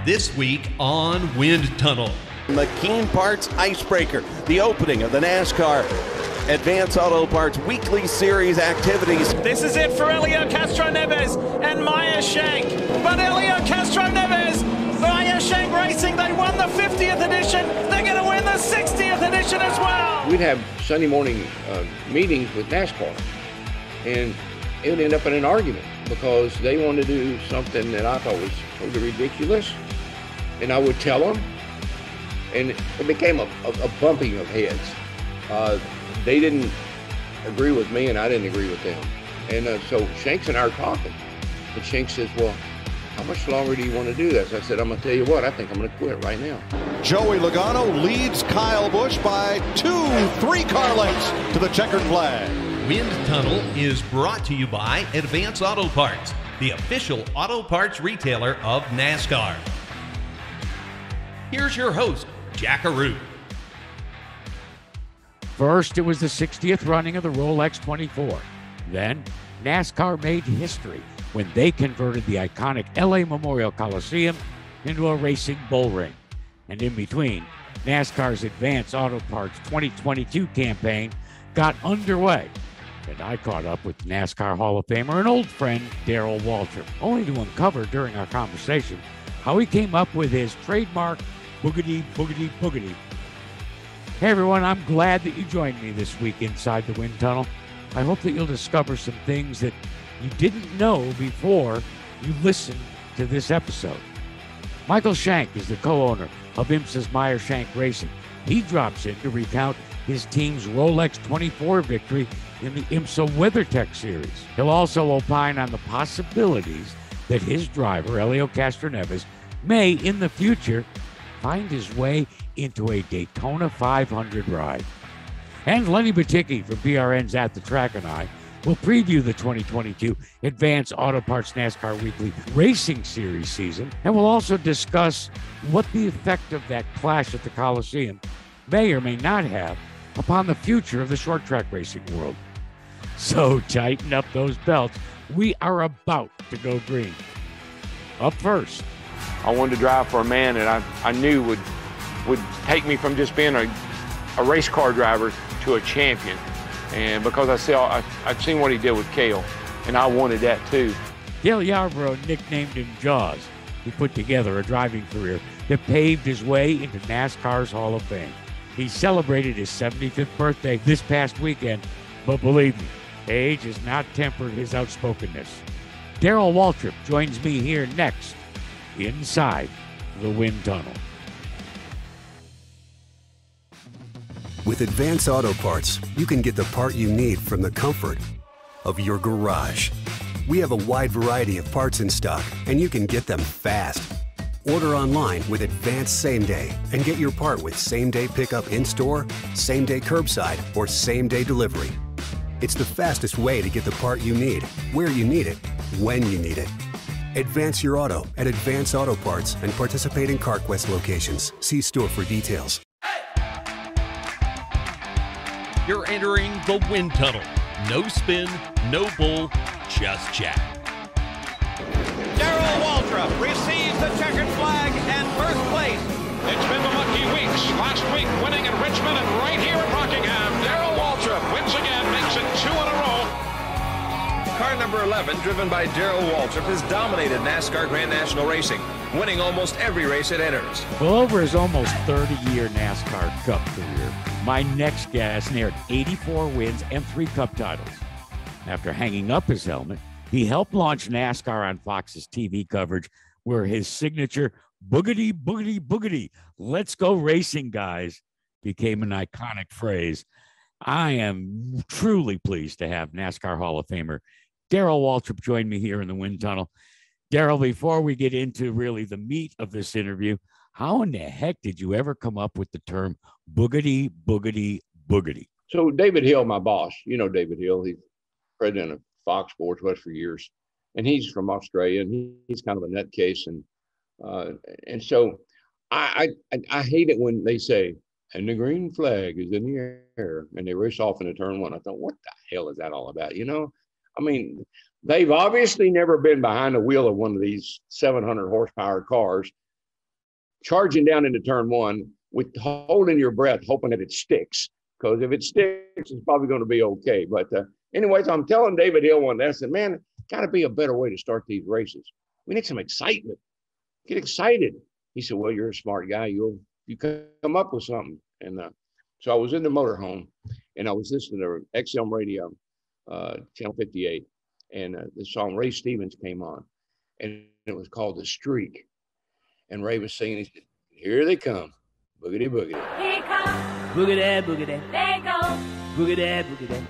This week on Wind Tunnel. McKean Parts Icebreaker, the opening of the NASCAR Advanced Auto Parts Weekly Series activities. This is it for Helio Castroneves and Meyer Shank. But Helio Castroneves, Meyer Shank Racing, they won the 50th edition. They're going to win the 60th edition as well. We'd have Sunday morning meetings with NASCAR, and it would end up in an argument because they wanted to do something that I thought was totally ridiculous. And I would tell them, and it became a bumping of heads. They didn't agree with me, and I didn't agree with them. And so Shanks and I are talking. And Shanks says, well, how much longer do you want to do this? I said, I'm going to tell you what, I think I'm going to quit right now. Joey Logano leads Kyle Busch by 3 car lengths to the checkered flag. Wind Tunnel is brought to you by Advance Auto Parts, the official auto parts retailer of NASCAR. Here's your host, Jack Arute. First, it was the 60th running of the Rolex 24. Then, NASCAR made history when they converted the iconic LA Memorial Coliseum into a racing bull ring. And in between, NASCAR's Advance Auto Parts 2022 campaign got underway. And I caught up with NASCAR Hall of Famer and old friend Darrell Waltrip, only to uncover during our conversation how he came up with his trademark Boogity Boogity Boogity. Hey everyone, I'm glad that you joined me this week inside the Wind Tunnel. I hope that you'll discover some things that you didn't know before you listened to this episode. Michael Shank is the co-owner of IMSA's Meyer Shank Racing. He drops in to recount his team's Rolex 24 victory in the IMSA WeatherTech Series. He'll also opine on the possibilities that his driver, Helio Castroneves, may in the future find his way into a Daytona 500 ride. And Lenny Batycki from BRN's At the Track and I will preview the 2022 Advanced Auto Parts NASCAR Weekly Racing Series season, and we'll also discuss what the effect of that clash at the Coliseum may or may not have upon the future of the short track racing world. So tighten up those belts. We are about to go green. Up first, I wanted to drive for a man that I knew would take me from just being a race car driver to a champion. And because I'd seen what he did with Cale, and I wanted that too. Dale Yarborough nicknamed him Jaws. He put together a driving career that paved his way into NASCAR's Hall of Fame. He celebrated his 75th birthday this past weekend, but believe me, age has not tempered his outspokenness. Darrell Waltrip joins me here next, inside the Wind Tunnel. With Advance Auto Parts, you can get the part you need from the comfort of your garage. We have a wide variety of parts in stock, and you can get them fast. Order online with Advance Same Day and get your part with same-day pickup in-store, same-day curbside, or same-day delivery. It's the fastest way to get the part you need, where you need it, when you need it. Advance your auto at Advance Auto Parts and participating CarQuest locations. See store for details. You're entering the Wind Tunnel. No spin, no bull, just chat. Darrell Waltrip receives the checkered flag and first place. It's been the lucky weeks. Last week winning in Richmond and right here at Rockingham. Darrell Waltrip wins again, makes it 2 in a row. Car number 11, driven by Darrell Waltrip, has dominated NASCAR Grand National Racing, winning almost every race it enters. Well, over his almost 30-year NASCAR Cup career, my next guest nailed 84 wins and 3 Cup titles. After hanging up his helmet, he helped launch NASCAR on Fox's TV coverage, where his signature Boogity Boogity Boogity, let's go racing, guys, became an iconic phrase. I am truly pleased to have NASCAR Hall of Famer Darrell Waltrip join me here in the Wind Tunnel. Darrell, before we get into really the meat of this interview, how in the heck did you ever come up with the term Boogity Boogity Boogity? So David Hill, my boss, you know David Hill, he's president of Fox Sports West for years, and he's from Australia, and he's kind of a nutcase, and so I hate it when they say, and the green flag is in the air, and they race off into turn one. I thought, what the hell is that all about? You know, I mean, they've obviously never been behind the wheel of one of these 700 horsepower cars. charging down into turn one with holding your breath, hoping that it sticks. Because if it sticks, it's probably going to be okay. But anyways, I'm telling David Hill one day, I said, man, got to be a better way to start these races. We need some excitement. Get excited. He said, well, you're a smart guy. You come up with something. And so I was in the motorhome, and I was listening to XM radio, Channel 58, and the song Ray Stevens came on, and it was called The Streak. And Ray was singing, he said, here they come, boogity, boogity. Here comes, Boogity, boogity. there goes, Boogity, boogity.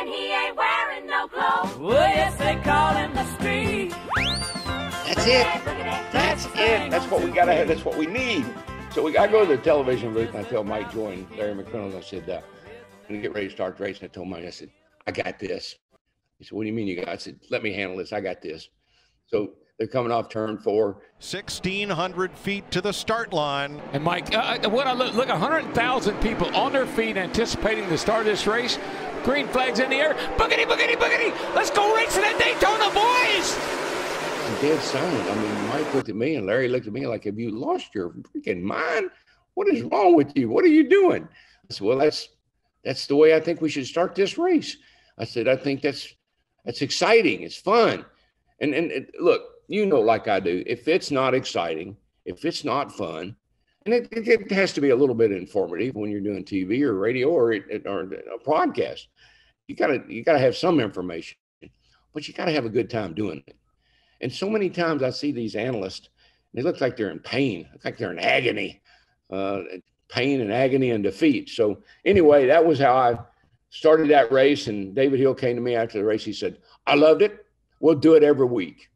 and he ain't wearing no clothes. Oh, yes, they call him the street. That's it. That's it. That's what we got to have. That's what we need. So I go to the television booth, and I tell Mike Joy and Larry McReynolds, I said, I'm going to get ready to start racing. I told Mike, I said, I got this. He said, what do you mean you got it? I said, let me handle this. I got this. So they're coming off turn 4. 1,600 feet to the start line. And Mike, what I look 100,000 people on their feet anticipating the start of this race. Green flags in the air. Boogity, boogity, boogity. Let's go racing at Daytona, boys. Dead silent. I mean, Mike looked at me and Larry looked at me like, have you lost your freaking mind? What is wrong with you? What are you doing? I said, well, that's the way I think we should start this race. I said, I think that's exciting. It's fun. And look, you know, like I do, if it's not exciting, if it's not fun, and it has to be a little bit informative when you're doing TV or radio or a broadcast, you gotta have some information, but you gotta have a good time doing it. And so many times I see these analysts, they look like they're in pain, look like they're in agony, pain and agony and defeat. So anyway, that was how I started that race. And David Hill came to me after the race. He said, I loved it. We'll do it every week.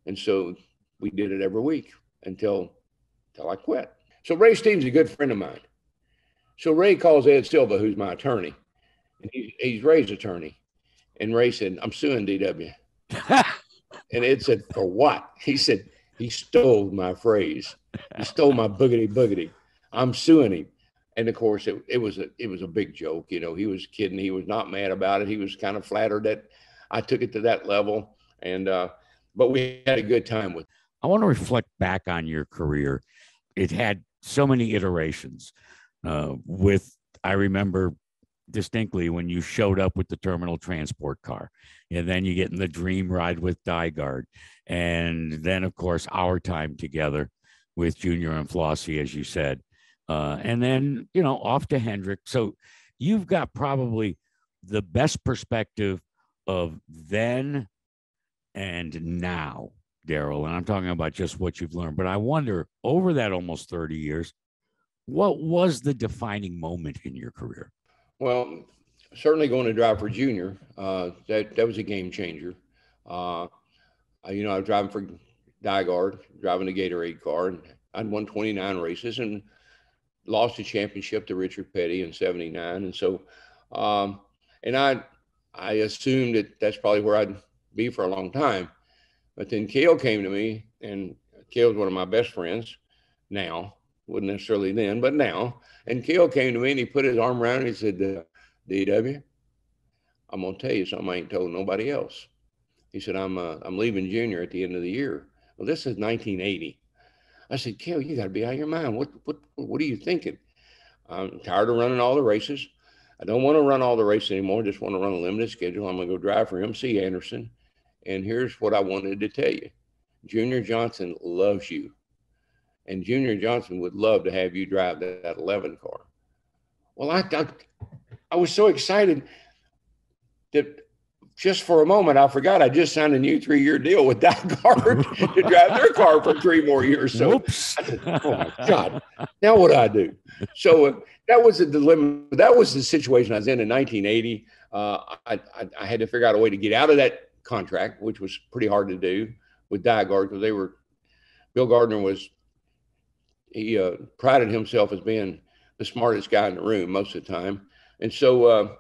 And so we did it every week until I quit. So Ray Stevens is a good friend of mine. So Ray calls Ed Silva, who's my attorney, and he's Ray's attorney. And Ray said, I'm suing DW. And Ed said, for what? He said, he stole my phrase. He stole my boogity boogity. I'm suing him. And of course, it was a big joke. You know, he was kidding. He was not mad about it. He was kind of flattered that I took it to that level. And but we had a good time with it. I want to reflect back on your career. It had so many iterations. I remember distinctly when you showed up with the terminal transport car, and then you get in the dream ride with Dygaard, and then of course our time together with Junior and Flossie, as you said, and then off to Hendrick. So you've got probably the best perspective of then and now, Darrell, and I'm talking about just what you've learned. But I wonder, over that almost 30 years, what was the defining moment in your career? Well, certainly going to drive for Junior, that was a game changer. I was driving for Dygaard, driving the Gatorade car, and I'd won 29 races and lost the championship to Richard Petty in '79. And so, and I assumed that's probably where I'd be for a long time. But then Cale came to me, and Cale's one of my best friends now. Wasn't necessarily then, but now. And Cale came to me and he put his arm around me and he said, DW, I'm going to tell you something I ain't told nobody else. He said, I'm leaving Junior at the end of the year. Well, this is 1980. I said, Cale, you got to be out of your mind. What are you thinking? I'm tired of running all the races. I don't want to run all the races anymore. Just want to run a limited schedule. I'm going to go drive for MC Anderson. And here's what I wanted to tell you. Junior Johnson loves you. And Junior Johnson would love to have you drive that 11 car. Well, I was so excited that just for a moment, I forgot I just signed a new 3-year deal with Dygaard to drive their car for 3 more years. So I said, oh my God, now what do I do? So that was the dilemma. That was the situation I was in 1980. I had to figure out a way to get out of that contract, which was pretty hard to do with Dygaard because Bill Gardner he prided himself as being the smartest guy in the room most of the time. And so,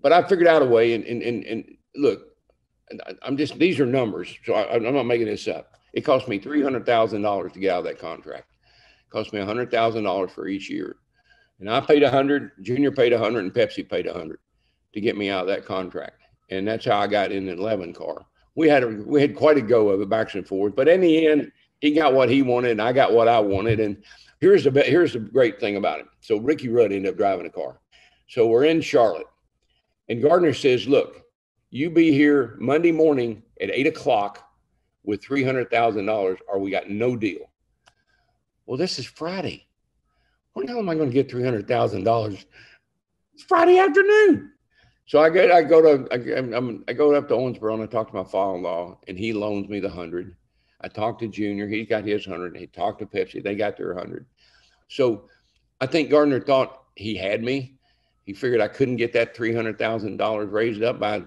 but I figured out a way and look, these are numbers. So I'm not making this up. It cost me $300,000 to get out of that contract. It cost me $100,000 for each year. And I paid $100, Junior paid $100, and Pepsi paid $100 to get me out of that contract. And that's how I got in the 11 car. We had quite a go of it, backs and forth. But in the end, he got what he wanted, and I got what I wanted. And here's the great thing about it. So Ricky Rudd ended up driving the car. So we're in Charlotte, and Gardner says, "Look, you be here Monday morning at 8 o'clock with $300,000, or we got no deal." Well, this is Friday. When the hell am I going to get $300,000? It's Friday afternoon. So I go up to Owensboro and I talk to my father-in-law, and he loans me the 100. I talked to Junior, he got his 100. He talked to Pepsi, they got their 100. So I think Gardner thought he had me. He figured I couldn't get that $300,000 raised up by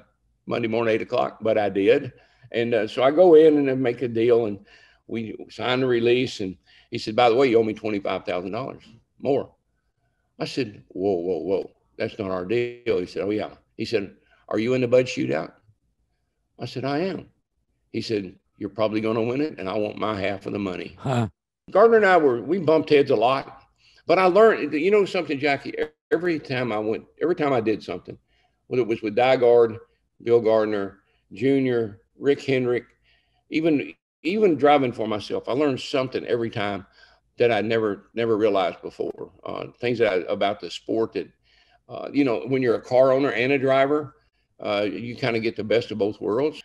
Monday morning, 8 o'clock, but I did. And so I go in and then make a deal, and we sign the release. And he said, "By the way, you owe me $25,000 more." I said, whoa. That's not our deal. He said, "Oh, yeah." He said, "Are you in the Bud Shootout?" I said, "I am." He said, "You're probably going to win it, and I want my half of the money." Huh. Gardner and we bumped heads a lot, but I learned, you know something, Jackie, every time I did something, whether it was with Dygard, Bill Gardner, Junior, Rick Hendrick, even driving for myself, I learned something every time that I never realized before. Things about the sport that, when you're a car owner and a driver, you kind of get the best of both worlds.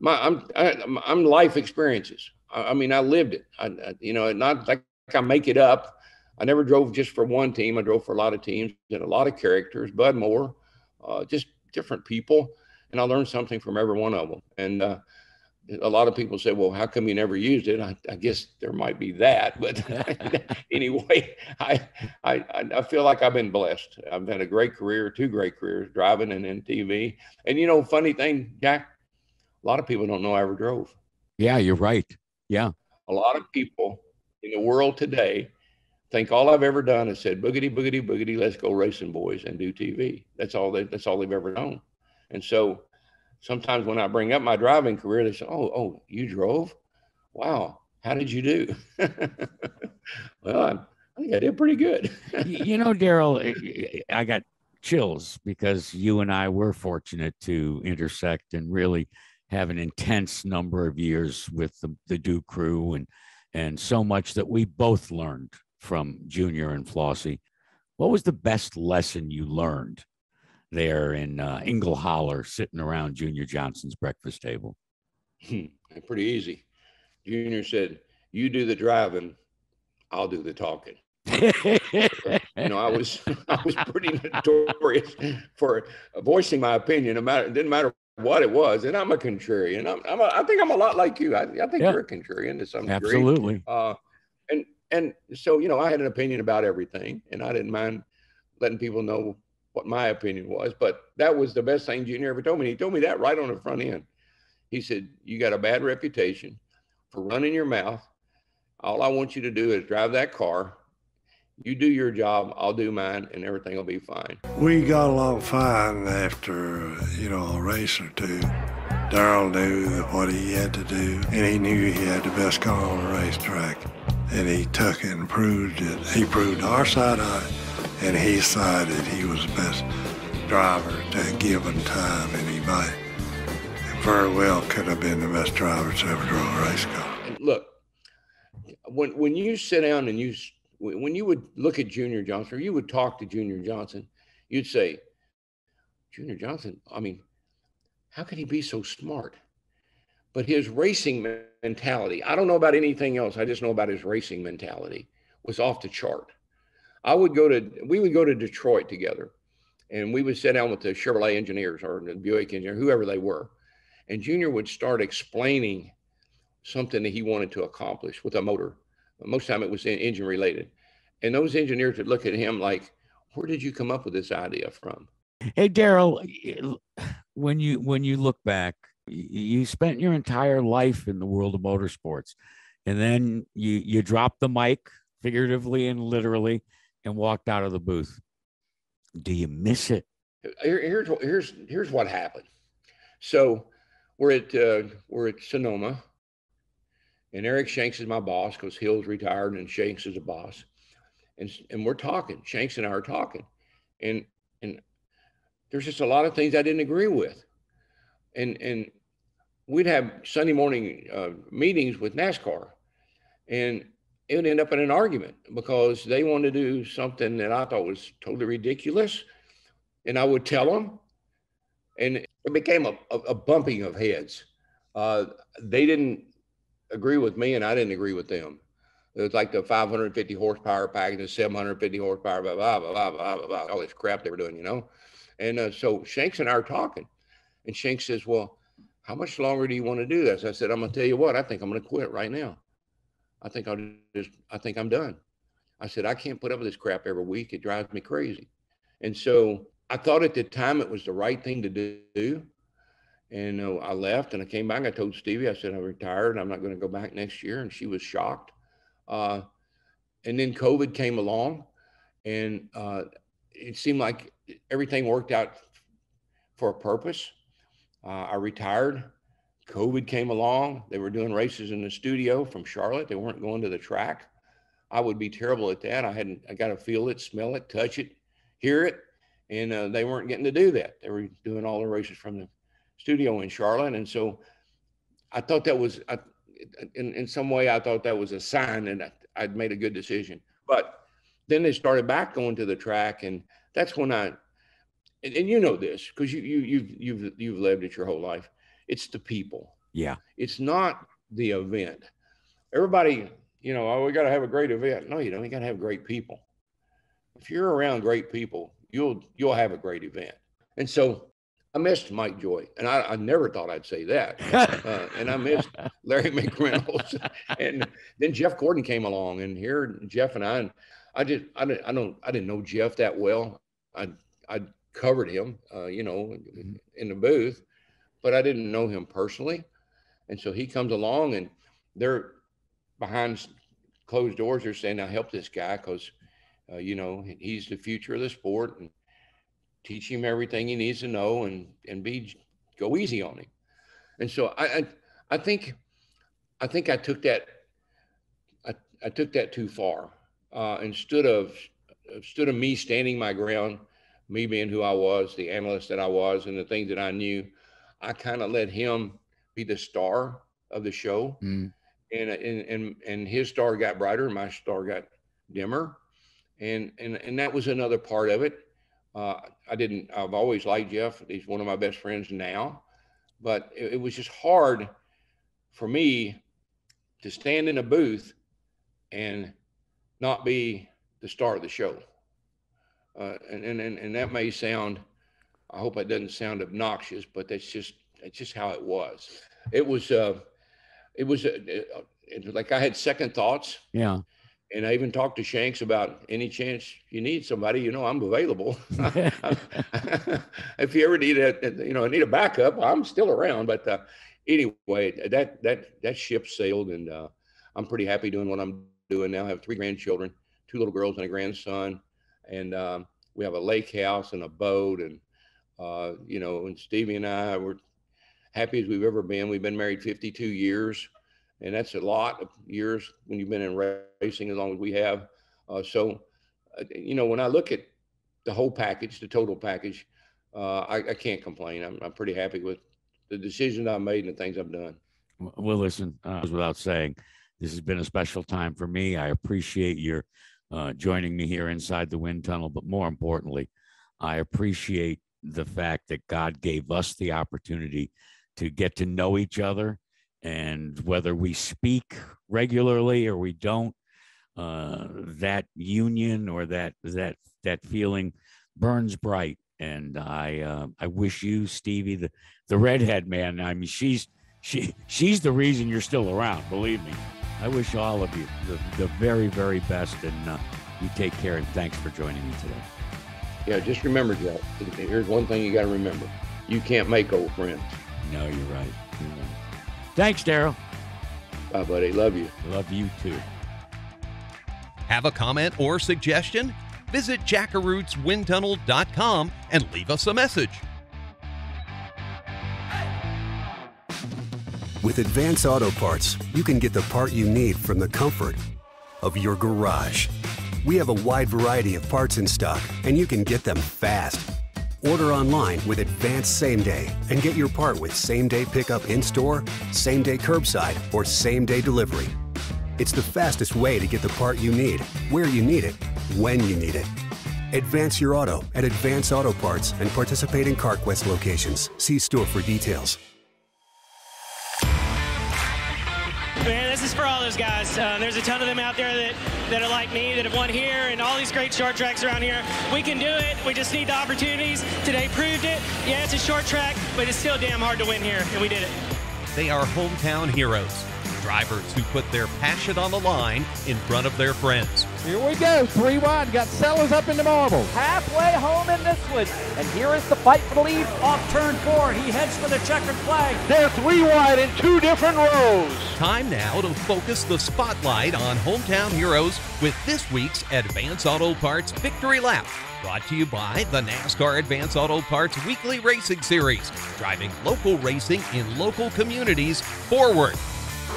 I'm life experiences. I mean, I lived it. Not like I make it up. I never drove just for one team. I drove for a lot of teams and a lot of characters, Bud Moore, just different people. And I learned something from every one of them. And a lot of people say, "Well, how come you never used it?" I guess there might be that, but anyway, I feel like I've been blessed. I've had a great career, 2 great careers, driving and in TV. And funny thing, Jack, a lot of people don't know I ever drove. Yeah, you're right. Yeah. A lot of people in the world today think all I've ever done is said, "Boogity, boogity, boogity, let's go racing, boys," and do TV. That's all they've ever known. And so sometimes when I bring up my driving career, they say, oh, you drove? Wow. How did you do? Well, I think I did pretty good. Darrell, I got chills because you and I were fortunate to intersect and really have an intense number of years with the Duke crew and so much that we both learned from Junior and Flossie. What was the best lesson you learned there in Ingle Holler, sitting around Junior Johnson's breakfast table? Pretty easy. Junior said, "You do the driving, I'll do the talking." I was pretty notorious for voicing my opinion. It didn't matter what it was, and I'm a contrarian. I think I'm a lot like you. I think you're a contrarian to some degree. Absolutely. And so I had an opinion about everything, and I didn't mind letting people know what my opinion was. But that was the best thing Junior ever told me. He told me that right on the front end. He said, "You got a bad reputation for running your mouth. All I want you to do is drive that car. You do your job, I'll do mine, and everything will be fine." We got along fine after, a race or two. Darrell knew what he had to do, and he knew he had the best car on the racetrack. And he took it and proved it. He proved our side of it, and he decided he was the best driver at that given time, and he might very well could have been the best driver that's ever drove a race car. And look, when you sit down and when you would look at Junior Johnson, or you would talk to Junior Johnson, you'd say, "Junior Johnson, I mean, how could he be so smart?" But his racing mentality, I don't know about anything else. I just know about his racing mentality, was off the chart. We would go to Detroit together, and we would sit down with the Chevrolet engineers or the Buick engineer, whoever they were. And Junior would start explaining something that he wanted to accomplish with a motor. Most of the time it was engine related. And those engineers would look at him like, "Where did you come up with this idea from?" Hey, Darrell, when you look back, you spent your entire life in the world of motorsports, and then you dropped the mic, figuratively and literally, and walked out of the booth. Do you miss it? Here's what happened. So we're at Sonoma, and Eric Shanks is my boss because Hill's retired and Shanks is a boss, and we're talking. Shanks and I are talking, and there's just a lot of things I didn't agree with. And we'd have Sunday morning meetings with NASCAR. And it would end up in an argument because they wanted to do something that I thought was totally ridiculous. And I would tell them, and it became a bumping of heads. They didn't agree with me, and I didn't agree with them. It was like the 550 horsepower package, the 750 horsepower, blah, blah, blah, blah, blah, blah, all this crap they were doing, you know? And so Shanks and I are talking, and Shanks says, well, how much longer do you want to do this? I said, I'm going to tell you what, I think I'm going to quit right now. I think I'm done. I said, I can't put up with this crap every week. It drives me crazy. And so I thought at the time it was the right thing to do. And I left and I came back. I told Stevie, I said, I'm retired. I'm not going to go back next year. And she was shocked. And then COVID came along, and it seemed like everything worked out for a purpose. I retired. COVID came along. They were doing races in the studio from Charlotte. They weren't going to the track. I would be terrible at that. I got to feel it, smell it, touch it, hear it. And they weren't getting to do that. They were doing all the races from the studio in Charlotte. And so I thought that was, in some way, I thought that was a sign that I'd made a good decision. But then they started back going to the track. And that's when and you know this, because you've lived it your whole life. It's the people. Yeah. It's not the event. Everybody, you know, oh, we got to have a great event. No, you don't. You got to have great people. If you're around great people, you'll have a great event. And so I missed Mike Joy, and I never thought I'd say that. And I missed Larry McReynolds, and then Jeff Gordon came along, and here Jeff and I didn't know Jeff that well. I covered him, you know, in the booth, but I didn't know him personally. And so he comes along, and they're behind closed doors. They're saying, "Now help this guy, because you know, he's the future of the sport, and teach him everything he needs to know, and go easy on him." And so I think I took that I took that too far. Instead of me standing my ground, me being who I was, the analyst that I was, and the things that I knew, I kind of let him be the star of the show. And his star got brighter, and my star got dimmer. And that was another part of it. I've always liked Jeff. He's one of my best friends now, but it was just hard for me to stand in a booth and not be the star of the show. And that may sound, I hope it doesn't sound obnoxious, but that's just how it was. It was like I had second thoughts. Yeah. And I even talked to Shanks about, any chance you need somebody, you know, I'm available. If you ever need need a backup, I'm still around. But anyway, that ship sailed, and I'm pretty happy doing what I'm doing now. I have 3 grandchildren, 2 little girls and a grandson, and we have a lake house and a boat, and and Stevie and I were happy as we've ever been. We've been married 52 years. And that's a lot of years when you've been in racing as long as we have. So when I look at the whole package, the total package, I can't complain. I'm pretty happy with the decisions I made and the things I've done. Well, listen, without saying, this has been a special time for me. I appreciate your joining me here inside the wind tunnel. But more importantly, I appreciate the fact that God gave us the opportunity to get to know each other. And whether we speak regularly or we don't, that union or that feeling burns bright. And I wish you, Stevie, the redhead man. I mean, she's the reason you're still around. Believe me. I wish all of you the very, very best. And you take care. And thanks for joining me today. Yeah, just remember, Joe. Here's one thing you got to remember: you can't make old friends. No, you're right. Thanks, Darrell. Bye, buddy. Love you. Love you, too. Have a comment or suggestion? Visit jackarootswindtunnel.com and leave us a message. With Advance Auto Parts, you can get the part you need from the comfort of your garage. We have a wide variety of parts in stock, and you can get them fast. Order online with Advance Same Day and get your part with same-day pickup in-store, same-day curbside, or same-day delivery. It's the fastest way to get the part you need, where you need it, when you need it. Advance your auto at Advance Auto Parts and participating CarQuest locations. See store for details. Man, this is for all those guys. There's a ton of them out there that are like me, that have won here and all these great short tracks around here. We can do it. We just need the opportunities. Today proved it. Yeah, it's a short track, but it's still damn hard to win here, and we did it. They are hometown heroes, drivers who put their passion on the line in front of their friends. Here we go, 3 wide, got Sellers up into marble. Halfway home in this one, and here is the fight for the lead off turn 4. He heads for the checkered flag. They're 3 wide in 2 different rows. Time now to focus the spotlight on hometown heroes with this week's Advance Auto Parts Victory Lap. Brought to you by the NASCAR Advance Auto Parts Weekly Racing Series, driving local racing in local communities forward.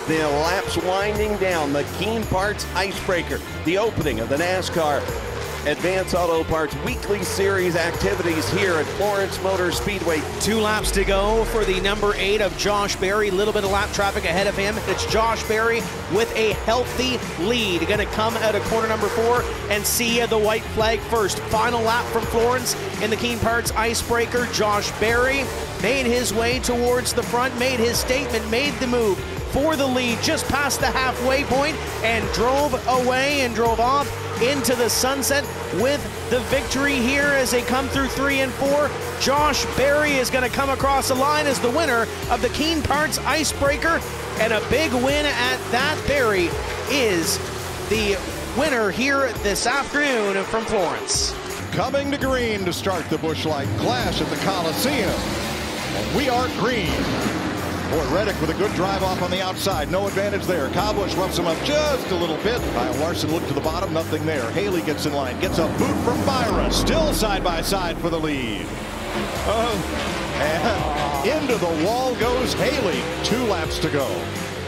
The laps winding down, the Keen Parts Icebreaker, the opening of the NASCAR Advance Auto Parts Weekly Series activities here at Florence Motor Speedway. 2 laps to go for the number 8 of Josh Berry. A little bit of lap traffic ahead of him. It's Josh Berry with a healthy lead. Going to come out of corner number 4 and see the white flag first. Final lap from Florence in the Keen Parts Icebreaker. Josh Berry made his way towards the front, made his statement, made the move for the lead just past the halfway point and drove away and drove off into the sunset with the victory here as they come through 3 and 4. Josh Berry is going to come across the line as the winner of the Keen Parts Icebreaker, and a big win at that. Berry is the winner here this afternoon from Florence. Coming to green to start the Busch Light Clash at the Coliseum. And we are green. Boy, Reddick with a good drive off on the outside. No advantage there. Kyle Busch roughs him up just a little bit. Kyle Larson looked to the bottom. Nothing there. Haley gets in line. Gets a boot from Byron. Still side by side for the lead. And into the wall goes Haley. 2 laps to go.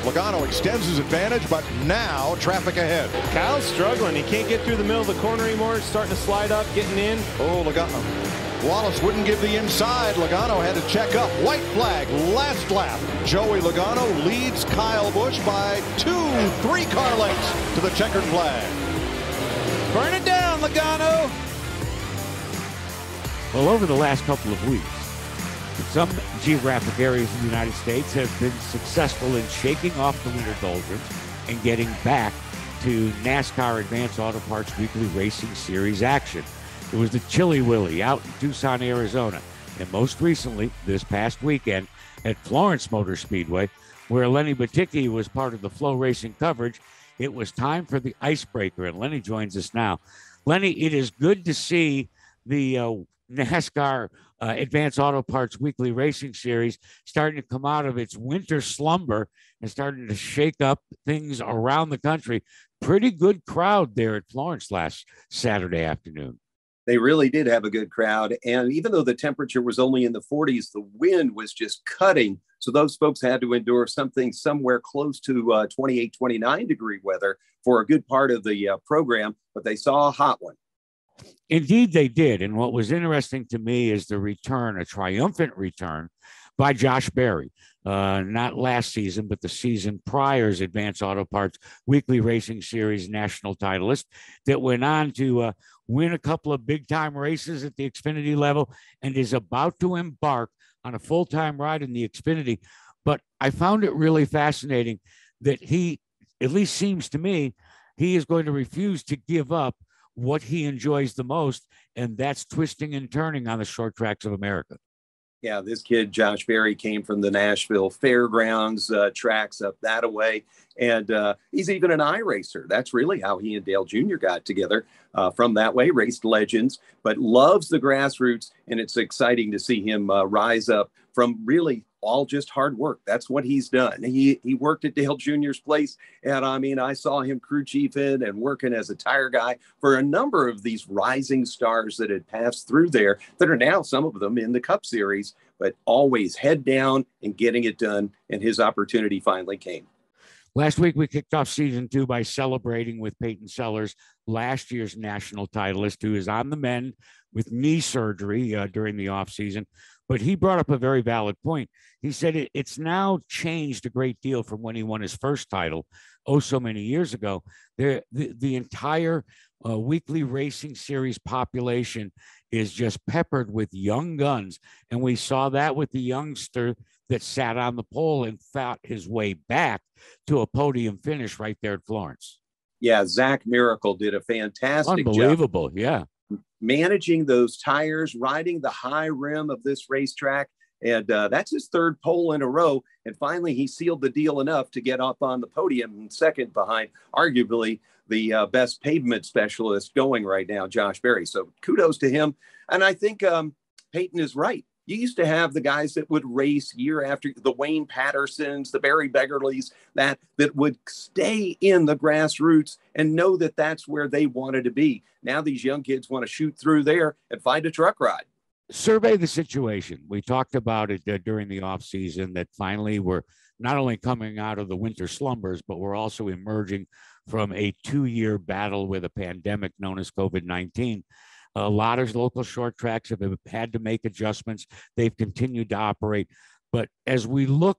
Logano extends his advantage, but now traffic ahead. Kyle's struggling. He can't get through the middle of the corner anymore. It's starting to slide up, getting in. Oh, Logano. Wallace wouldn't give the inside. Logano had to check up. White flag, last lap. Joey Logano leads Kyle Busch by 2-3 car lengths to the checkered flag. Burn it down, Logano. Well, over the last couple of weeks, some geographic areas in the United States have been successful in shaking off the winter doldrums and getting back to NASCAR Advance Auto Parts Weekly Racing Series action. It was the Chilly Willy out in Tucson, Arizona, and most recently, this past weekend, at Florence Motor Speedway, where Lenny Batycki was part of the Flow Racing coverage. It was time for the icebreaker, and Lenny joins us now. Lenny, it is good to see the NASCAR Advance Auto Parts Weekly Racing Series starting to come out of its winter slumber and starting to shake up things around the country. Pretty good crowd there at Florence last Saturday afternoon. They really did have a good crowd. And even though the temperature was only in the 40s, the wind was just cutting. So those folks had to endure something somewhere close to 28, 29 degree weather for a good part of the program. But they saw a hot one. Indeed, they did. And what was interesting to me is the return, a triumphant return by Josh Berry. Not last season, but the season prior's Advance Auto Parts Weekly Racing Series national titleist that went on to win a couple of big-time races at the Xfinity level and is about to embark on a full-time ride in the Xfinity. But I found it really fascinating that he, at least seems to me, he is going to refuse to give up what he enjoys the most, and that's twisting and turning on the short tracks of America. Yeah, this kid, Josh Berry, came from the Nashville Fairgrounds tracks up that away. And he's even an iRacer. That's really how he and Dale Jr. got together from that way, raced legends, but loves the grassroots. And it's exciting to see him rise up from really all just hard work. That's what he's done. He worked at Dale Jr.'s place. And I mean, I saw him crew chiefing and working as a tire guy for a number of these rising stars that had passed through there that are now, some of them in the Cup Series, but always head down and getting it done. And his opportunity finally came. Last week, we kicked off season 2 by celebrating with Peyton Sellers, last year's national titleist, who is on the mend with knee surgery during the offseason. But he brought up a very valid point. He said it's now changed a great deal from when he won his first title, oh, so many years ago. The entire weekly racing series population is just peppered with young guns. And we saw that with the youngster that sat on the pole and fought his way back to a podium finish right there at Florence. Yeah, Zach Miracle did a fantastic job. Unbelievable, yeah. Managing those tires, riding the high rim of this racetrack. And that's his third pole in a row. And finally, he sealed the deal enough to get up on the podium second behind, arguably, the best pavement specialist going right now, Josh Berry. So kudos to him. And I think Peyton is right. You used to have the guys that would race year after, the Wayne Pattersons, the Barry Beggerleys, that would stay in the grassroots and know that that's where they wanted to be. Now these young kids want to shoot through there and find a truck ride. Survey the situation. We talked about it during the off season, that finally we're not only coming out of the winter slumbers, but we're also emerging from a 2-year battle with a pandemic known as COVID-19. A lot of local short tracks have had to make adjustments. They've continued to operate. But as we look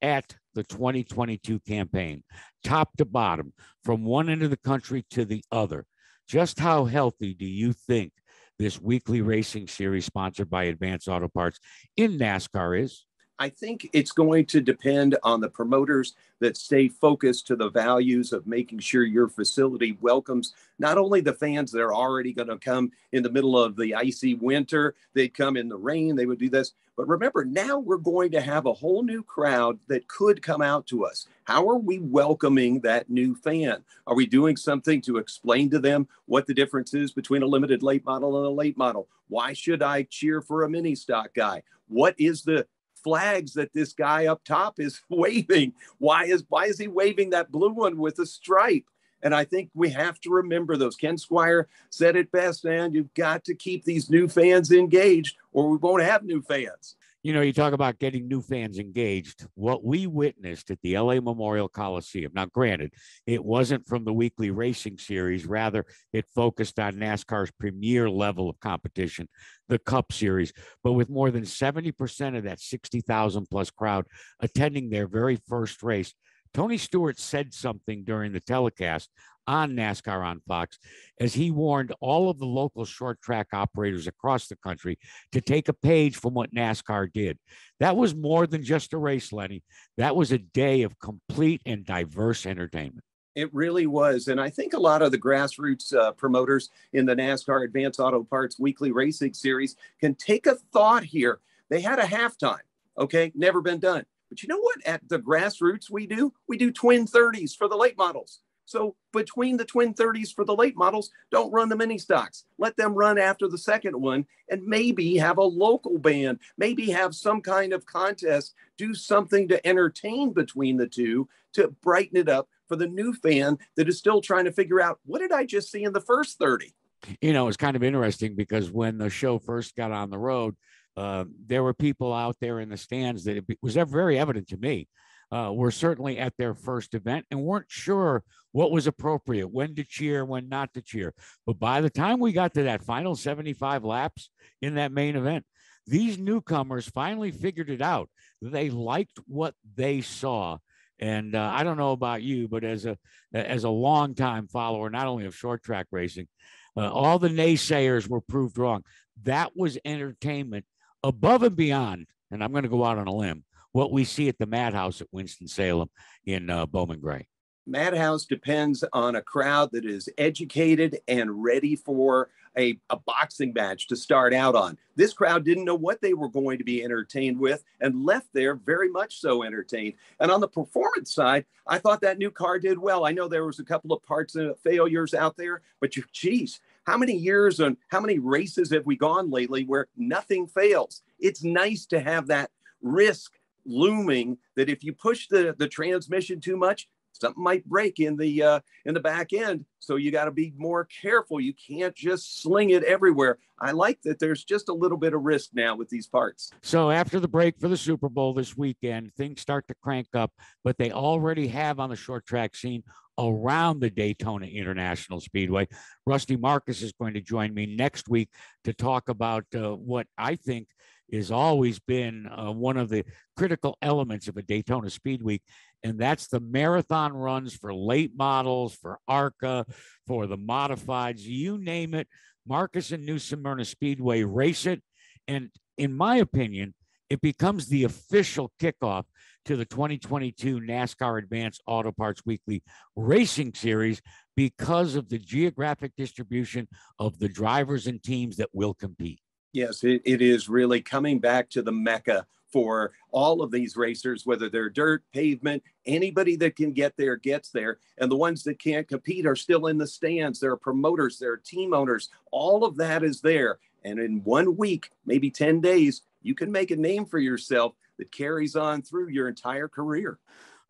at the 2022 campaign, top to bottom, from one end of the country to the other, just how healthy do you think this weekly racing series sponsored by Advance Auto Parts in NASCAR is? I think it's going to depend on the promoters that stay focused to the values of making sure your facility welcomes not only the fans that are already going to come in the middle of the icy winter, they'd come in the rain, they would do this. But remember, now we're going to have a whole new crowd that could come out to us. How are we welcoming that new fan? Are we doing something to explain to them what the difference is between a limited late model and a late model? Why should I cheer for a mini stock guy? What is the flags that this guy up top is waving? Why is he waving that blue one with a stripe? And I think we have to remember those. Ken Squire said it best, man. You've got to keep these new fans engaged or we won't have new fans. You know, you talk about getting new fans engaged. What we witnessed at the LA Memorial Coliseum, now granted, it wasn't from the weekly racing series. Rather, it focused on NASCAR's premier level of competition, the Cup Series. But with more than 70% of that 60,000 plus crowd attending their very first race, Tony Stewart said something during the telecast on NASCAR on Fox as he warned all of the local short track operators across the country to take a page from what NASCAR did. That was more than just a race, Lenny. That was a day of complete and diverse entertainment. It really was. And I think a lot of the grassroots promoters in the NASCAR Advance Auto Parts Weekly Racing Series can take a thought here. They had a halftime, okay? Never been done. But you know what? At the grassroots we do twin 30s for the late models. So between the twin 30s for the late models, don't run the mini stocks. Let them run after the second one and maybe have a local band, maybe have some kind of contest, do something to entertain between the two to brighten it up for the new fan that is still trying to figure out, what did I just see in the first 30? You know, it's kind of interesting because when the show first got on the road, there were people out there in the stands that it was very evident to me were certainly at their first event and weren't sure what was appropriate, when to cheer, when not to cheer. But by the time we got to that final 75 laps in that main event, these newcomers finally figured it out. They liked what they saw. And I don't know about you, but as a longtime follower, not only of short track racing, all the naysayers were proved wrong. That was entertainment above and beyond, and I'm going to go out on a limb, what we see at the Madhouse at Winston-Salem in Bowman Gray. Madhouse depends on a crowd that is educated and ready for a boxing match to start out on. This crowd didn't know what they were going to be entertained with and left there very much so entertained. And on the performance side, I thought that new car did well. I know there was a couple of parts failures out there, but geez, how many years and how many races have we gone lately where nothing fails? It's nice to have that risk looming that if you push the transmission too much, something might break in the back end. So you got to be more careful. You can't just sling it everywhere. I like that there's just a little bit of risk now with these parts. So after the break for the Super Bowl this weekend, things start to crank up, but they already have on the short track scene around the Daytona International Speedway. Rusty Marcus is going to join me next week to talk about what I think has always been one of the critical elements of a Daytona Speed Week, and that's the marathon runs for late models, for ARCA, for the modifieds, you name it. Marcus and New Smyrna Speedway race it, and in my opinion, it becomes the official kickoff to the 2022 NASCAR Advanced Auto Parts Weekly Racing Series because of the geographic distribution of the drivers and teams that will compete. Yes, it is really coming back to the Mecca for all of these racers, whether they're dirt, pavement, anybody that can get there gets there. And the ones that can't compete are still in the stands. There are promoters, there are team owners. All of that is there. And in 1 week, maybe 10 days, you can make a name for yourself that carries on through your entire career.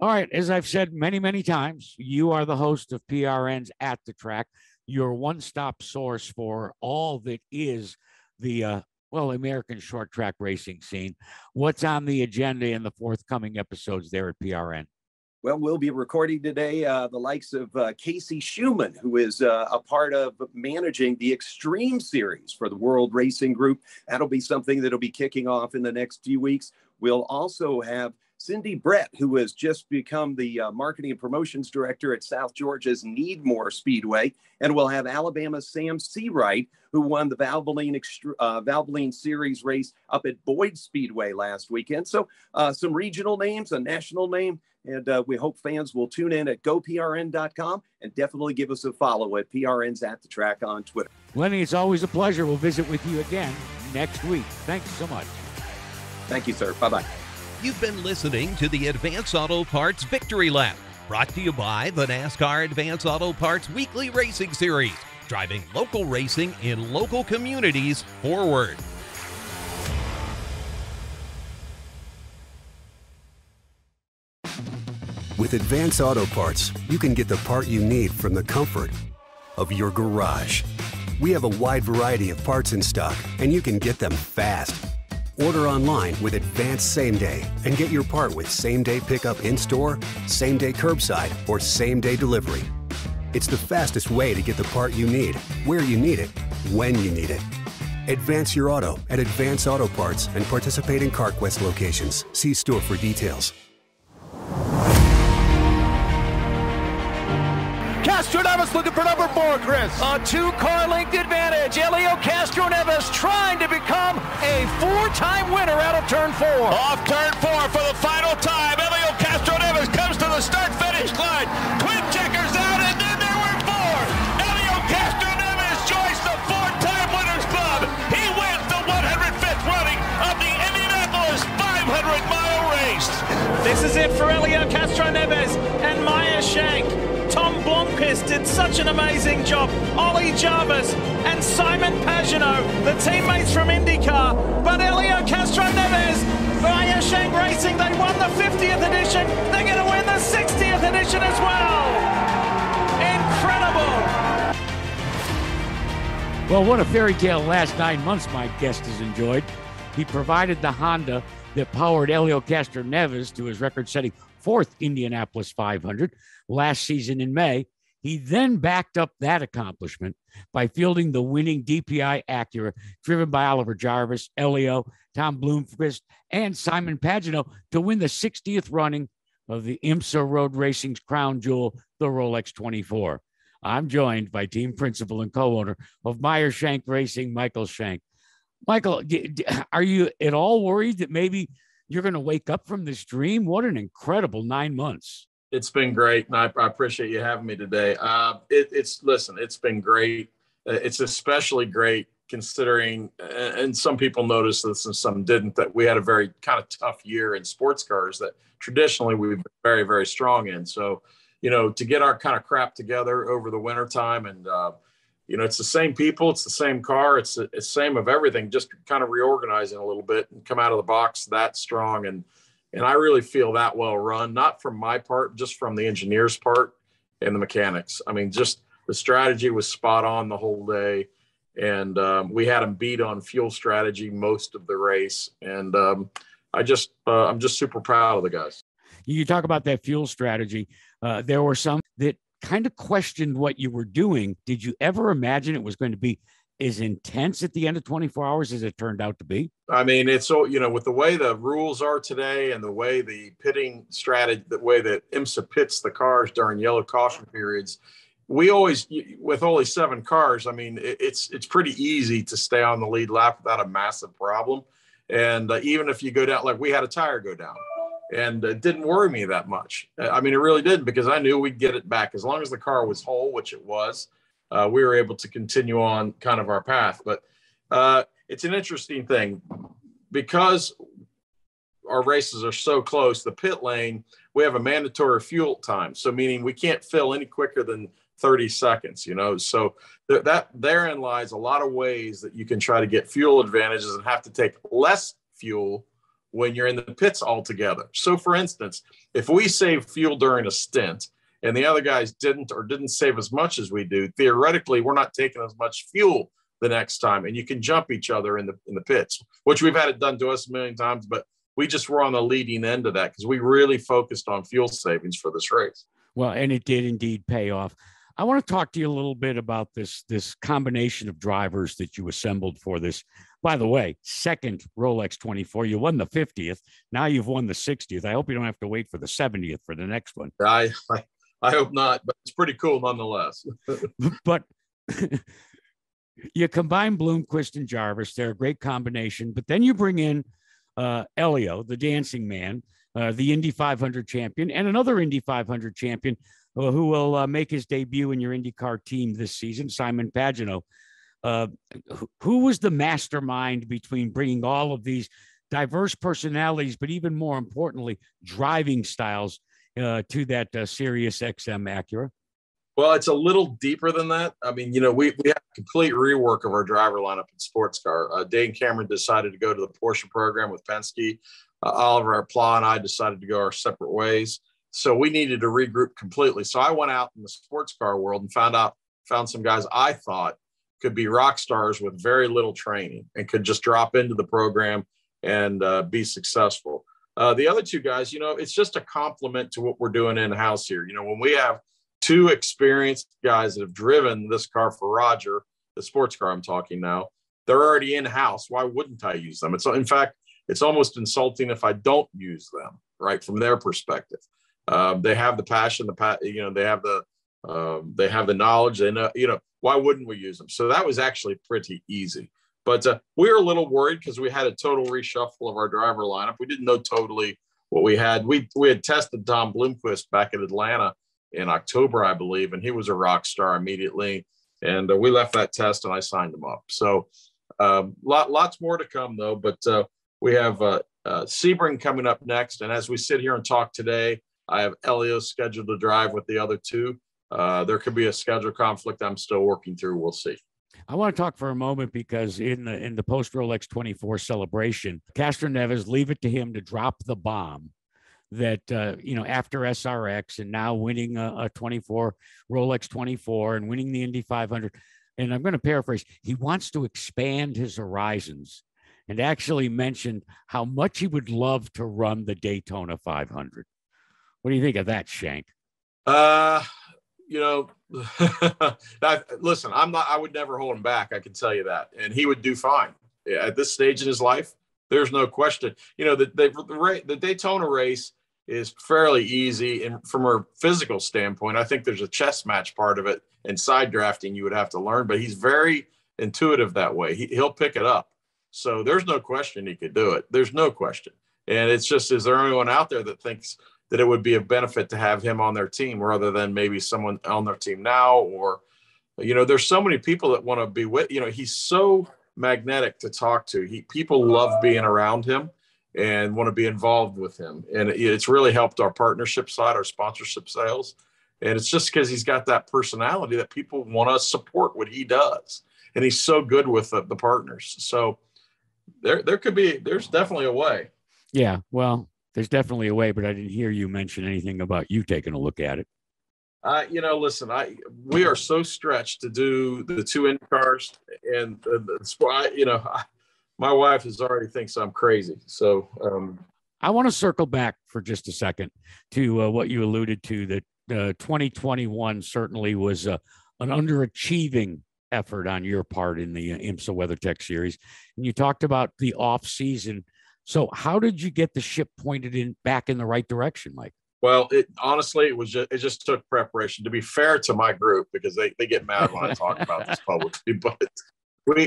All right. As I've said many, many times, you are the host of PRN's At the Track, your one-stop source for all that is the American short track racing scene. What's on the agenda in the forthcoming episodes there at PRN? Well, we'll be recording today the likes of Casey Schumann, who is a part of managing the Extreme Series for the World Racing Group. That'll be something that'll be kicking off in the next few weeks. We'll also have Cindy Brett, who has just become the marketing and promotions director at South Georgia's Needmore Speedway. And we'll have Alabama's Sam Seawright, who won the Valvoline Series race up at Boyd Speedway last weekend. So some regional names, a national name, and we hope fans will tune in at goprn.com and definitely give us a follow at PRN's At the Track on Twitter. Lenny, it's always a pleasure. We'll visit with you again next week. Thanks so much. Thank you, sir. Bye-bye. You've been listening to the Advance Auto Parts Victory Lap, brought to you by the NASCAR Advance Auto Parts Weekly Racing Series, driving local racing in local communities forward. With Advance Auto Parts, you can get the part you need from the comfort of your garage. We have a wide variety of parts in stock, and you can get them fast. Order online with Advance Same Day and get your part with same-day pickup in-store, same-day curbside, or same-day delivery. It's the fastest way to get the part you need, where you need it, when you need it. Advance your auto at Advance Auto Parts and participating CarQuest locations. See store for details. Castroneves looking for number 4, Chris. A 2-car length advantage. Helio Castroneves trying to become a 4-time winner out of turn 4. Off turn 4 for the final time. Helio Castroneves comes to the start-finish line. Twin checkers out, and then there were 4. Helio Castroneves joins the 4-time Winners Club. He wins the 105th running of the Indianapolis 500-mile race. This is it for Helio Castroneves and Meyer Shank. Tom Blomqvist did such an amazing job. Ollie Jarvis and Simon Pagenaud, the teammates from Indy Car. But Helio Castroneves, Meyer Shank Racing, they won the 50th edition. They're going to win the 60th edition as well. Incredible. Well, what a fairy tale last 9 months my guest has enjoyed. He provided the Honda that powered Helio Castroneves to his record-setting 4th Indianapolis 500 last season in May. He then backed up that accomplishment by fielding the winning DPI Acura driven by Oliver Jarvis, Helio, Tom Blomqvist, and Simon Pagenaud to win the 60th running of the IMSA Road Racing's crown jewel, the Rolex 24. I'm joined by team principal and co-owner of Meyer Shank Racing, Michael Shank. Michael, are you at all worried that maybe you're going to wake up from this dream? What an incredible 9 months. It's been great, and I appreciate you having me today. It's been great. It's especially great considering, and some people noticed this and some didn't, that we had a very kind of tough year in sports cars that traditionally we've been very, very strong in. So, to get our kind of crap together over the wintertime and, it's the same people, it's the same car, it's the same of everything, just kind of reorganizing a little bit and come out of the box that strong. And I really feel that well run, not from my part, just from the engineer's part and the mechanics. I mean, just the strategy was spot on the whole day. And we had them beat on fuel strategy most of the race. And I'm just super proud of the guys. You talk about that fuel strategy. There were some that kind of questioned what you were doing. Did you ever imagine it was going to be as intense at the end of 24 hours as it turned out to be? I mean, it's so, with the way the rules are today and the way the pitting strategy, the way that IMSA pits the cars during yellow caution periods, we always, with only 7 cars, I mean, it's pretty easy to stay on the lead lap without a massive problem. And even if you go down, like we had a tire go down, and it didn't worry me that much. I mean, it really didn't, because I knew we'd get it back. As long as the car was whole, which it was, we were able to continue on kind of our path. But it's an interesting thing because our races are so close. The pit lane, we have a mandatory fuel time. So meaning we can't fill any quicker than 30 seconds, so therein lies a lot of ways that you can try to get fuel advantages and have to take less fuel when you're in the pits altogether. So for instance, if we save fuel during a stint and the other guys didn't save as much as we do, theoretically, we're not taking as much fuel the next time, and you can jump each other in the pits, which we've had it done to us a million times, but we just were on the leading end of that because we really focused on fuel savings for this race. Well, and it did indeed pay off. I want to talk to you a little bit about this combination of drivers that you assembled for this. By the way, second Rolex 24, you won the 50th. Now you've won the 60th. I hope you don't have to wait for the 70th for the next one. I hope not, but it's pretty cool nonetheless. But you combine Bloomquist and Jarvis. They're a great combination. But then you bring in Helio, the dancing man, the Indy 500 champion, and another Indy 500 champion who will make his debut in your IndyCar team this season, Simon Pagenaud. Who was the mastermind between bringing all of these diverse personalities, but even more importantly, driving styles to that Sirius XM Acura? Well, it's a little deeper than that. I mean, we have a complete rework of our driver lineup in sports car. Dane Cameron decided to go to the Porsche program with Penske. Oliver Pla and I decided to go our separate ways. So we needed to regroup completely. So I went out in the sports car world and found some guys I thought could be rock stars with very little training and could just drop into the program and be successful. The other 2 guys, it's just a compliment to what we're doing in-house here. When we have 2 experienced guys that have driven this car for Roger, the sports car I'm talking now, they're already in-house. Why wouldn't I use them? In fact, it's almost insulting if I don't use them, right, from their perspective. They have the passion, they have the knowledge. They know, why wouldn't we use them? So that was actually pretty easy. But we were a little worried because we had a total reshuffle of our driver lineup. We didn't know totally what we had. We had tested Tom Bloomquist back at Atlanta in October, I believe, and he was a rock star immediately. And we left that test and I signed him up. So lots more to come though. But we have Sebring coming up next. And as we sit here and talk today, I have Helio scheduled to drive with the other 2. There could be a schedule conflict I'm still working through. We'll see. I want to talk for a moment because in the post Rolex 24 celebration, Castroneves, leave it to him to drop the bomb that, after SRX and now winning a 24 Rolex 24 and winning the Indy 500. And I'm going to paraphrase. He wants to expand his horizons and actually mentioned how much he would love to run the Daytona 500. What do you think of that, Shank? Listen, I would never hold him back. I can tell you that. And he would do fine at this stage in his life. There's no question. The Daytona race is fairly easy. And from a physical standpoint, I think there's a chess match part of it and side drafting you would have to learn, but he's very intuitive that way. He'll pick it up. So there's no question he could do it. There's no question. And it's just, is there anyone out there that thinks that it would be a benefit to have him on their team rather than maybe someone on their team now? Or, there's so many people that want to be with, he's so magnetic to talk to. People love being around him and want to be involved with him. And it's really helped our partnership side, our sponsorship sales. And it's just because he's got that personality that people want to support what he does. And he's so good with the partners. So there's definitely a way. Yeah, well, there's definitely a way, but I didn't hear you mention anything about you taking a look at it. Listen, we are so stretched to do the 2 Indy cars, and my wife already thinks I'm crazy. So I want to circle back for just a second to what you alluded to, that 2021 certainly was an underachieving effort on your part in the IMSA WeatherTech series. And you talked about the off season. So how did you get the ship pointed back in the right direction, Mike? Well, honestly, it just took preparation. To be fair to my group, because they get mad when I talk about this publicly, but we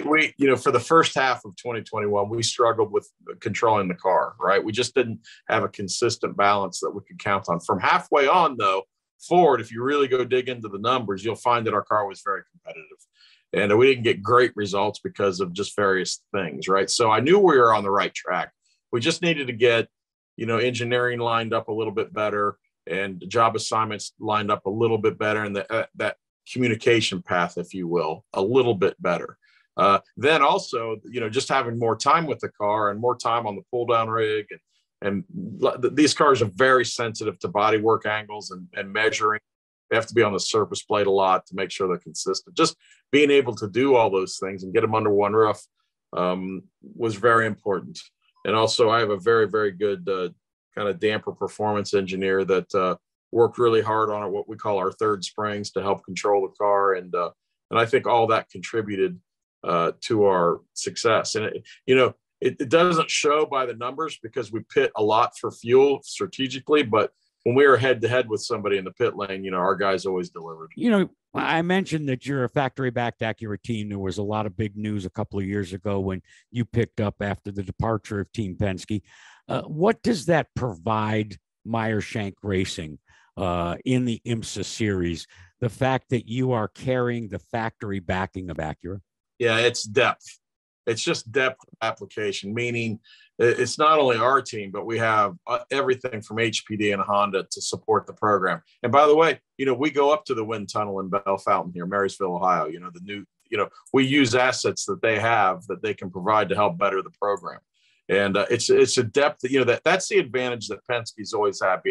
for the first half of 2021, we struggled with controlling the car, right? We just didn't have a consistent balance that we could count on. From halfway on, though, forward, if you really go dig into the numbers, you'll find that our car was very competitive. And we didn't get great results because of just various things, right? So I knew we were on the right track. We just needed to get, engineering lined up a little bit better and job assignments lined up a little bit better, and that communication path, if you will, a little bit better. Then also, just having more time with the car and more time on the pull down rig. And these cars are very sensitive to body work angles and measuring. They have to be on the surface plate a lot to make sure they're consistent. Just being able to do all those things and get them under one roof was very important. And also I have a very, very good kind of damper performance engineer that worked really hard on what we call our third springs to help control the car. And I think all that contributed to our success. And, it doesn't show by the numbers because we pit a lot for fuel strategically, but when we were head to head with somebody in the pit lane, our guys always delivered. I mentioned that you're a factory backed Acura team. There was a lot of big news a couple of years ago when you picked up after the departure of Team Penske. What does that provide Meyer Shank Racing in the IMSA series? The fact that you are carrying the factory backing of Acura? Yeah, it's depth. It's just depth of application, meaning it's not only our team, but we have everything from HPD and Honda to support the program. And by the way, we go up to the wind tunnel in Bell Fountain here, Marysville, Ohio, we use assets that they have that they can provide to help better the program. And it's a depth that, that's the advantage that Penske's always had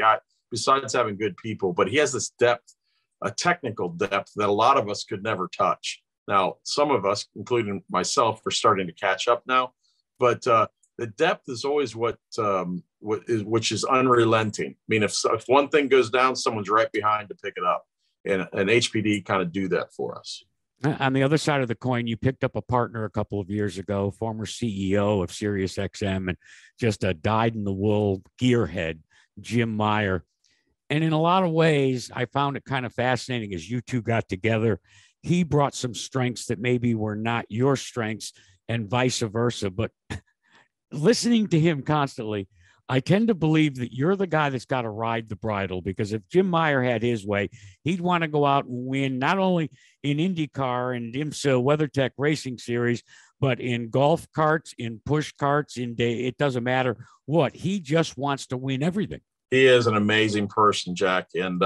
besides having good people, but he has this depth, a technical depth that a lot of us could never touch. Now, some of us, including myself, are starting to catch up now, but the depth is always which is unrelenting. I mean, if one thing goes down, someone's right behind to pick it up, and HPD kind of do that for us. On the other side of the coin, you picked up a partner a couple of years ago, former CEO of SiriusXM, and just a dyed-in-the-wool gearhead, Jim Meyer. And in a lot of ways, I found it kind of fascinating as you two got together. He brought some strengths that maybe were not your strengths and vice versa. But listening to him constantly, I tend to believe that you're the guy that's got to ride the bridle, because if Jim Meyer had his way, he'd want to go out and win not only in Indy Car and IMSA WeatherTech Racing Series, but in golf carts, in push carts, it doesn't matter what. He just wants to win everything. He is an amazing person, Jack. And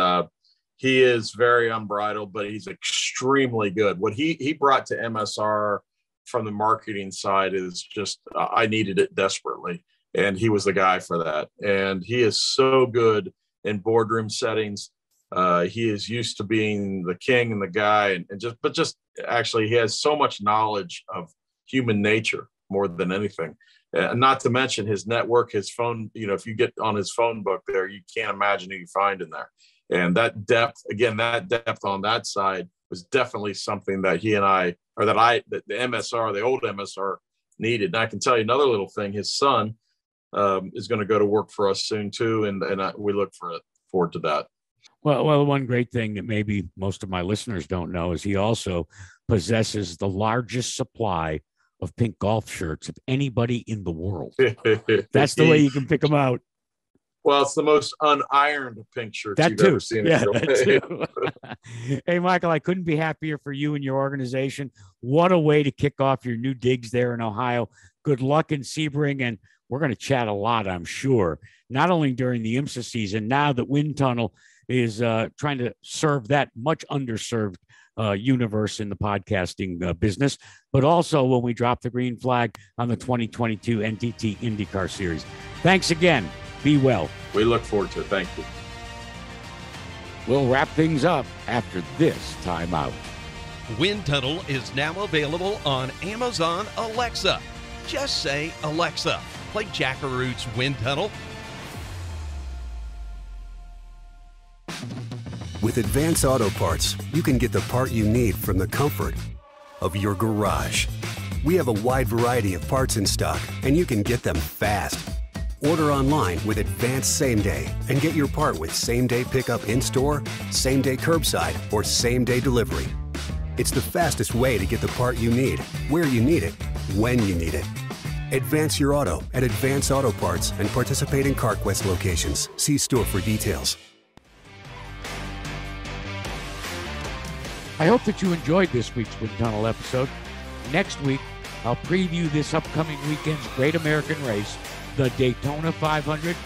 he is very unbridled, but he's extremely good. What he brought to MSR from the marketing side is just, I needed it desperately. And he was the guy for that. And he is so good in boardroom settings. He is used to being the king and the guy, but actually he has so much knowledge of human nature more than anything. Not to mention his network, his phone, if you get on his phone book there, you can't imagine who you find in there. And that depth on that side was definitely something that he and that the MSR, the old MSR needed. And I can tell you another little thing, his son is going to go to work for us soon too. And we look forward to that. Well, one great thing that maybe most of my listeners don't know is he also possesses the largest supply of pink golf shirts of anybody in the world. That's the way you can pick them out. Well, it's the most unironed pink shirt you've ever seen. Yeah, that too. Hey, Michael, I couldn't be happier for you and your organization. What a way to kick off your new digs there in Ohio. Good luck in Sebring, and we're going to chat a lot, I'm sure, not only during the IMSA season, now that Wind Tunnel is trying to serve that much underserved universe in the podcasting business, but also when we drop the green flag on the 2022 NTT IndyCar Series. Thanks again. Be well. We look forward to it. Thank you. We'll wrap things up after this timeout. Wind Tunnel is now available on Amazon Alexa. Just say, Alexa, play Jack Arute's Wind Tunnel. With Advance Auto Parts, you can get the part you need from the comfort of your garage. We have a wide variety of parts in stock, and you can get them fast. Order online with Advanced Same Day and get your part with same-day pickup in-store, same-day curbside, or same-day delivery. It's the fastest way to get the part you need, where you need it, when you need it. Advance your auto at Advance Auto Parts and participating CarQuest locations. See store for details. I hope that you enjoyed this week's Wind Tunnel episode. Next week, I'll preview this upcoming weekend's Great American Race, the Daytona 500,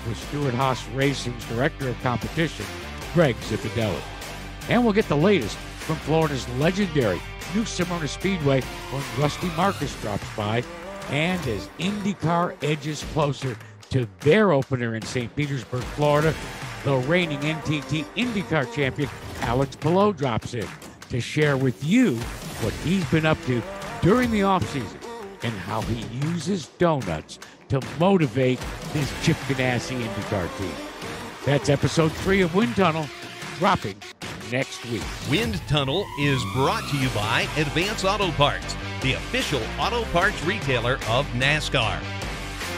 with Stewart Haas Racing's Director of Competition, Greg Ziffidelli. And we'll get the latest from Florida's legendary New Smyrna Speedway when Rusty Marcus drops by, and as Indy Car edges closer to their opener in St. Petersburg, Florida, the reigning NTT IndyCar champion Alex Palou drops in to share with you what he's been up to during the offseason and how he uses donuts to motivate his Chip Ganassi IndyCar team. That's episode 3 of Wind Tunnel, dropping next week. Wind Tunnel is brought to you by Advance Auto Parts, the official auto parts retailer of NASCAR.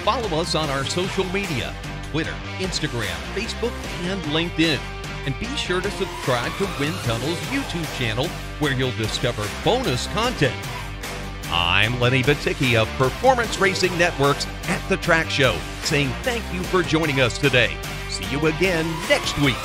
Follow us on our social media, Twitter, Instagram, Facebook, and LinkedIn. And be sure to subscribe to Wind Tunnel's YouTube channel, where you'll discover bonus content. I'm Lenny Batycki of Performance Racing Network's At the Track Show, saying thank you for joining us today. See you again next week.